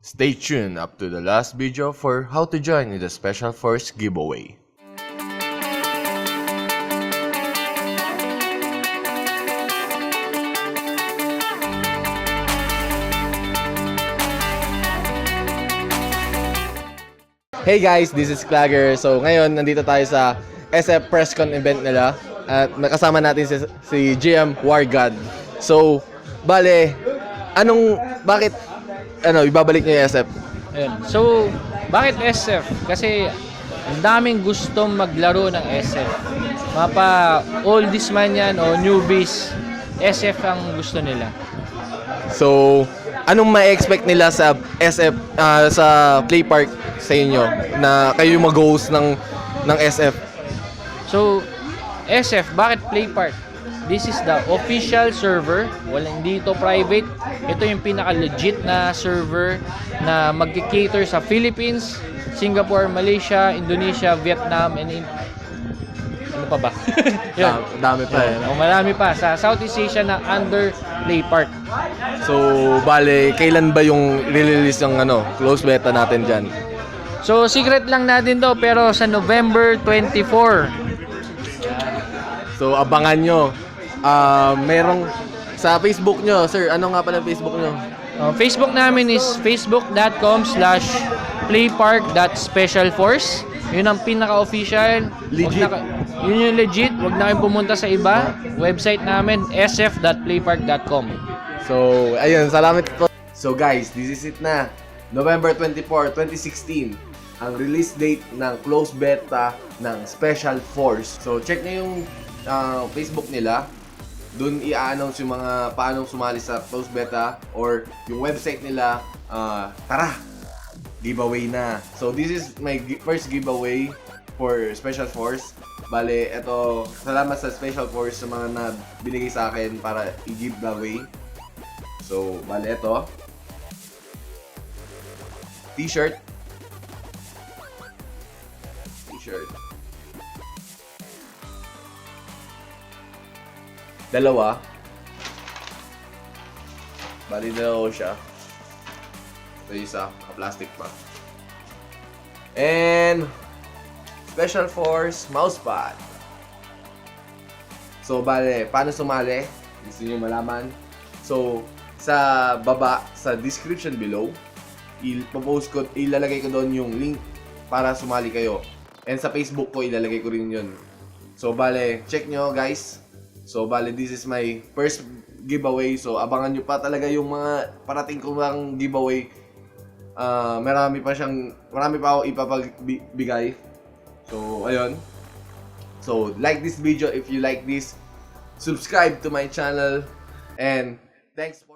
Stay tuned up to the last video for how to join in the Special Force giveaway. Hey guys, this is Clagger. So ngayon, nandito tayo sa SF PressCon event nila. At kasama natin si GM Wargod. So, bale, bakit, ibabalik niyo yung SF? Ayun. So, bakit SF? Kasi ang daming gustong maglaro ng SF. Mapa oldies man yan o newbies, SF ang gusto nila. So, anong ma-expect nila sa SF, sa Play Park sa inyo na kayo yung mag-host ng SF? So, SF, bakit Play Park? This is the official server. Hindi ito private. Ito yung pinaka-legit na server na mag-cater sa Philippines, Singapore, Malaysia, Indonesia, Vietnam, and ano pa ba? Yun. Dami pa eh. O, marami pa. Sa Southeast Asia na under Play Park. So, bale, kailan ba yung release ng close beta natin dyan? So, secret lang natin to, pero sa November 24. So, abangan nyo. Merong sa Facebook nyo, sir, ano nga pala Facebook nyo? Facebook namin is facebook.com/playpark.specialforce. Yun ang pinaka-official. Legit. Yun yung legit. Huwag na kayong pumunta sa iba. Website namin, sf.playpark.com. So, ayun, salamat po. So guys, this is it na. November 24, 2016, ang release date ng close beta ng Special Force. So, check nyo yung Facebook nila. Doon i-announce yung mga paanong sumali sa close beta or yung website nila. Tara! Giveaway na. So, this is my first giveaway for Special Force. Bale, eto, salamat sa Special Force sa mga na binigay sa akin para i-giveaway. So, bale, eto. T-shirt. Dalawa. Bali, dalawa siya. Ito yung isa, plastic pa. And Special Force mousepad. So, bale, paano sumali? Gusto nyo malaman? So, sa baba, sa description below, ilalagay ko doon yung link para sumali kayo. And sa Facebook ko, ilalagay ko rin yun. So, bale, check nyo guys. So, bale, this is my first giveaway. So, abangan nyo pa talaga yung mga parating ko lang giveaway. Marami pa ako ipapagbigay. So, ayun. So, like this video if you like this. Subscribe to my channel. And, thanks for